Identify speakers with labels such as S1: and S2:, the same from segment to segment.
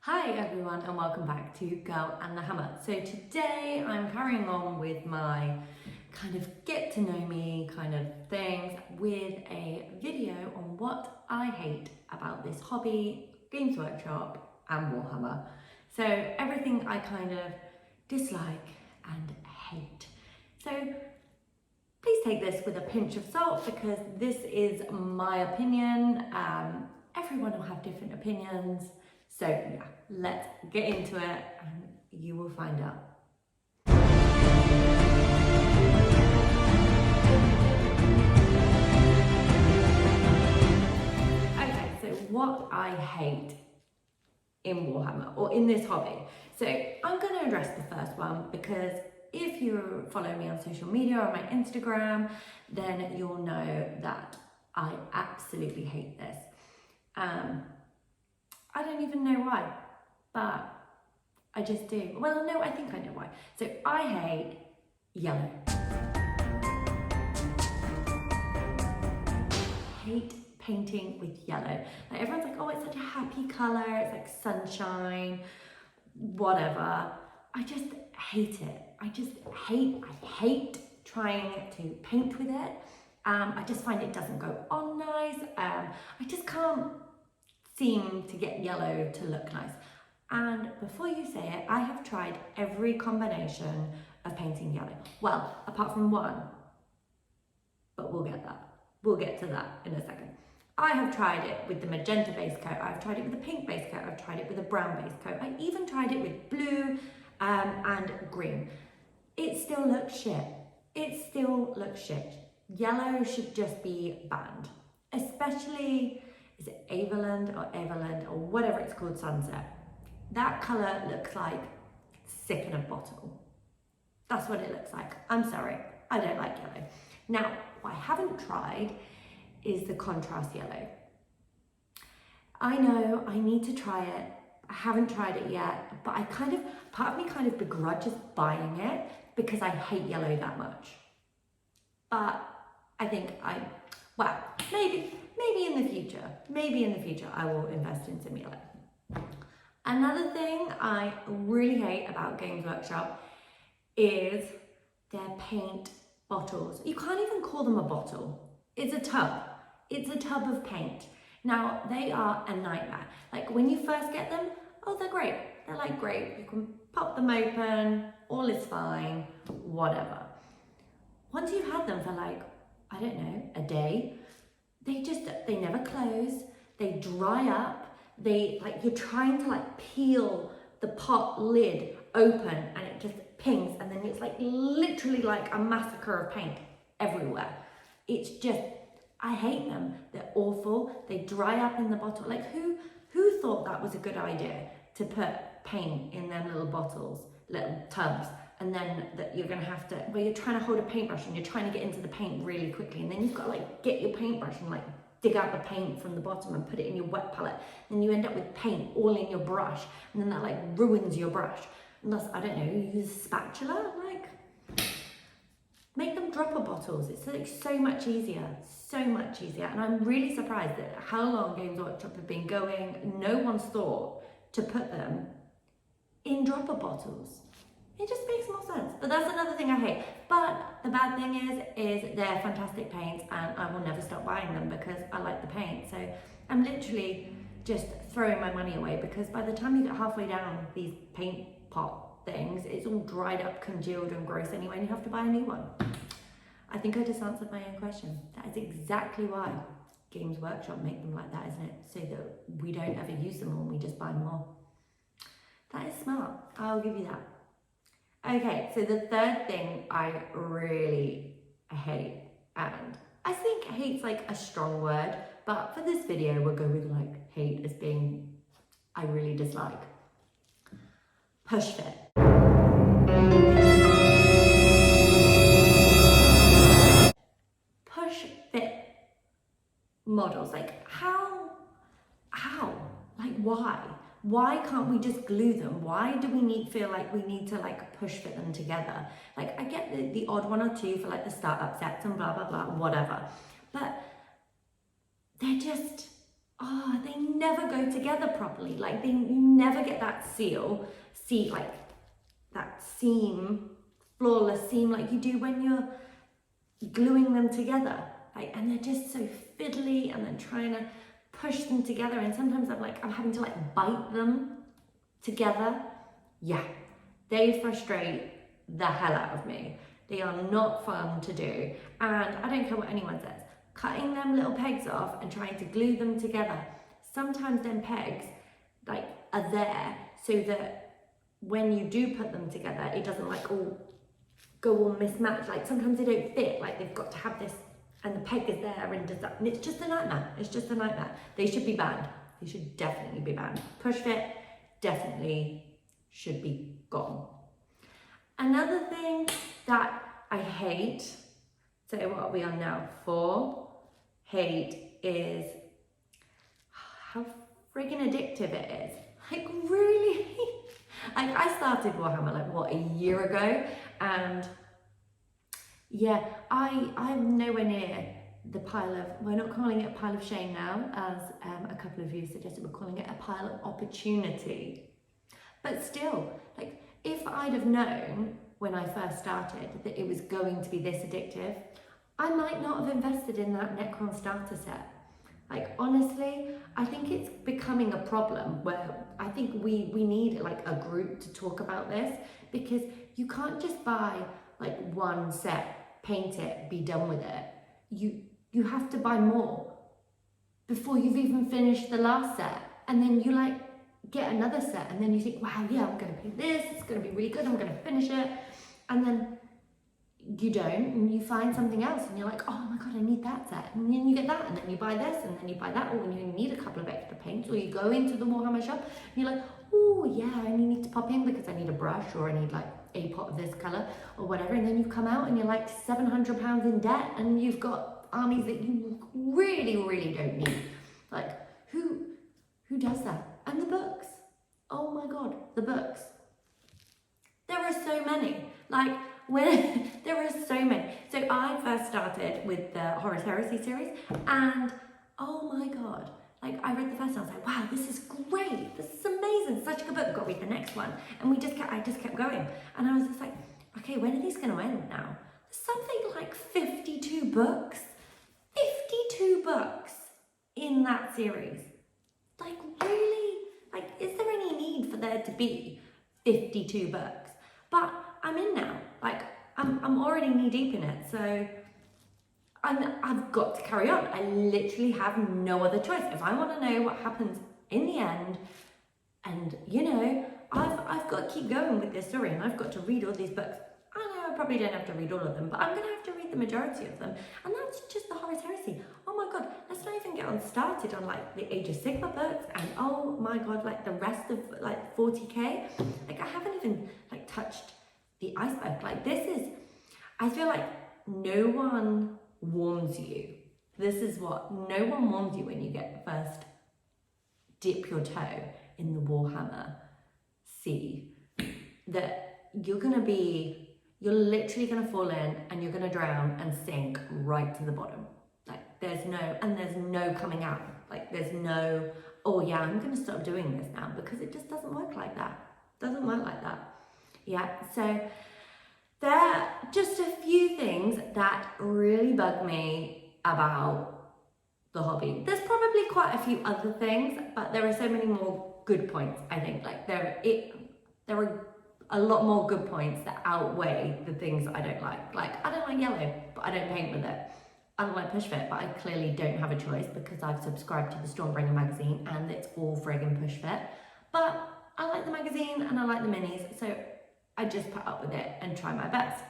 S1: Hi everyone and welcome back to Girl and the Hammer. So today I'm carrying on with my kind of get to know me kind of things with a video on what I hate about this hobby, Games Workshop and Warhammer. So everything I kind of dislike and hate. So please take this with a pinch of salt because this is my opinion. Everyone will have different opinions. So yeah, let's get into it and you will find out. Okay, so what I hate in Warhammer or in this hobby. So I'm going to address the first one because if you follow me on social media or my Instagram, then you'll know that I absolutely hate this. I don't even know why, but I just do. Well, no, I think I know why. So I hate yellow. Hate painting with yellow. Like everyone's like, oh, it's such a happy color. It's like sunshine, whatever. I just hate it. I hate trying to paint with it. I just find it doesn't go on nice. I just can't seem to get yellow to look nice. And before you say it, I have tried every combination of painting yellow. Well, apart from one, but we'll get to that in a second. I have tried it with the magenta base coat, I've tried it with the pink base coat, I've tried it with a brown base coat, I even tried it with blue and green. It still looks shit. It still looks shit. Yellow should just be banned, especially is it Everland or whatever it's called, Sunset. That colour looks like sick in a bottle. That's what it looks like. I'm sorry, I don't like yellow. Now, what I haven't tried is the contrast yellow. I know I need to try it. I haven't tried it yet, but part of me kind of begrudges buying it because I hate yellow that much. But I think maybe in the future I will invest in some yellow. Another thing I really hate about Games Workshop is their paint bottles. You can't even call them a bottle. It's a tub. It's a tub of paint. Now, they are a nightmare. Like when you first get them, oh, they're great. They're like great. You can pop them open, all is fine, whatever. Once you've had them for like, I don't know, a day, they never close, they dry up, you're trying to peel the pot lid open and it just pings and then it's like literally like a massacre of paint everywhere. It's just, I hate them. They're awful. They dry up in the bottle. Like who thought that was a good idea to put paint in them little bottles, little tubs? And then that you're gonna have to, where you're trying to hold a paintbrush and you're trying to get into the paint really quickly, and then you've got to get your paintbrush and dig out the paint from the bottom and put it in your wet palette. Then you end up with paint all in your brush, and then that ruins your brush. Unless, I don't know, you use a spatula, make them dropper bottles. It's so much easier, And I'm really surprised at how long Games Workshop have been going. No one's thought to put them in dropper bottles. It just makes more sense. But that's another thing I hate. But the bad thing is they're fantastic paints and I will never stop buying them because I like the paint. So I'm literally just throwing my money away because by the time you get halfway down these paint pot things, it's all dried up, congealed and gross anyway and you have to buy a new one. I think I just answered my own question. That is exactly why Games Workshop make them like that, isn't it? So that we don't ever use them all and we just buy more. That is smart. I'll give you that. Okay, so the third thing I really hate, and I think hate's a strong word, but for this video we'll go with hate as being I really dislike. Pushfit. Pushfit models, how? Why? Why can't we just glue them? Why do we feel like we need to push fit them together? I get the odd one or two for the startup sets and blah, blah, blah, whatever. But they're just, they never go together properly. Like you never get that see like that seam, flawless seam like you do when you're gluing them together. Like, and they're just so fiddly, and then trying to push them together. And sometimes I'm having to like bite them together. Yeah, they frustrate the hell out of me. They are not fun to do. And I don't care what anyone says. Cutting them little pegs off and trying to glue them together. Sometimes them pegs like are there so that when you do put them together, it doesn't like all go all mismatched. Like sometimes they don't fit, like they've got to have this and the peg is there and does that. And it's just a nightmare. It's just a nightmare. They should be banned. They should definitely be banned. Pushfit definitely should be gone. Another thing that I hate, so what are we on now? 4. Hate is how friggin' addictive it is. Like really, like I started Warhammer like what, a year ago, and yeah, I'm nowhere near the pile of, we're not calling it a pile of shame now, as a couple of you suggested, we're calling it a pile of opportunity. But still, like if I'd have known when I first started that it was going to be this addictive, I might not have invested in that Necron starter set. Like honestly, I think it's becoming a problem where I think we need like a group to talk about this, because you can't just buy like one set, paint it, be done with it. You have to buy more before you've even finished the last set, and then you like get another set, and then you think, wow, yeah, I'm gonna paint this, it's gonna be really good, I'm gonna finish it, and then you don't, and you find something else, and you're like, oh my god, I need that set, and then you get that, and then you buy this, and then you buy that, or when you need a couple of extra paints, or you go into the Warhammer shop, and you're like, oh yeah, I need to pop in because I need a brush, or I need like a pot of this colour, or whatever, and then you come out and you're like £700 in debt, and you've got armies that you really, really don't need. Like, who does that? And the books, oh my god, the books. There are so many, like, when there are so many. So I first started with the Horus Heresy series, and oh my god, like I read the first one, I was like, wow, this is great, this is amazing, such a good book, got to read the next one. And I just kept going, and I was just like, okay, when are these going to end now? Something like 52 books, 52 books in that series. Like really, like is there any need for there to be 52 books? But I'm in now, like I'm already knee deep in it, so I've got to carry on. I literally have no other choice. If I want to know what happens in the end, and you know, I've got to keep going with this story, and I've got to read all these books. I know I probably don't have to read all of them, but I'm going to have to read the majority of them, and that's just the Horus Heresy. Oh my god, let's not even get on started on like the Age of Sigma books, and oh my god, like the rest of like 40k. Like I haven't even like touched the iceberg. Like this is, I feel like no one warns you. This is what, no one warns you when you get first dip your toe in the Warhammer sea, that you're literally gonna fall in and you're gonna drown and sink right to the bottom. Like there's no coming out. Like there's no, oh yeah, I'm gonna stop doing this now, because it just doesn't work like that. Doesn't work like that. Yeah, so there are just a few things that really bug me about the hobby. There's probably quite a few other things, but there are so many more good points, I think. Like there are a lot more good points that outweigh the things that I don't like. Like I don't like yellow, but I don't paint with it. I don't like Pushfit, but I clearly don't have a choice because I've subscribed to the Stormbringer magazine and it's all friggin' Pushfit. But I like the magazine and I like the minis, so I just put up with it and try my best.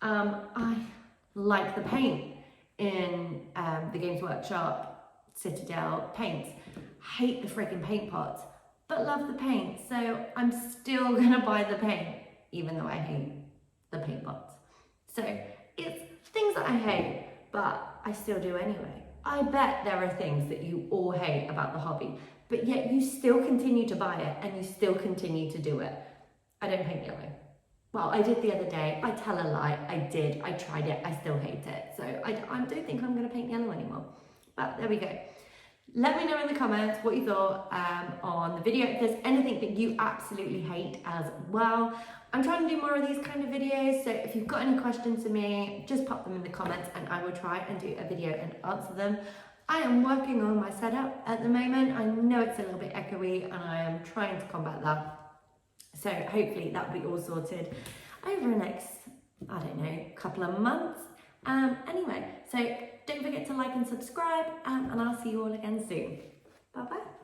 S1: I like the paint in the Games Workshop Citadel paints. Hate the friggin' paint pots, but love the paint, so I'm still gonna buy the paint, even though I hate the paint pots. So it's things that I hate, but I still do anyway. I bet there are things that you all hate about the hobby, but yet you still continue to buy it and you still continue to do it. I don't paint yellow. Well, I did the other day. I tell a lie. I did. I tried it. I still hate it. So I don't think I'm going to paint yellow anymore. But there we go. let me know in the comments what you thought on the video. If there's anything that you absolutely hate as well. I'm trying to do more of these kind of videos, so if you've got any questions for me, just pop them in the comments and I will try and do a video and answer them. I am working on my setup at the moment. I know it's a little bit echoey and I am trying to combat that. So hopefully that'll be all sorted over the next, I don't know, couple of months. Anyway, so don't forget to like and subscribe, and I'll see you all again soon. Bye bye.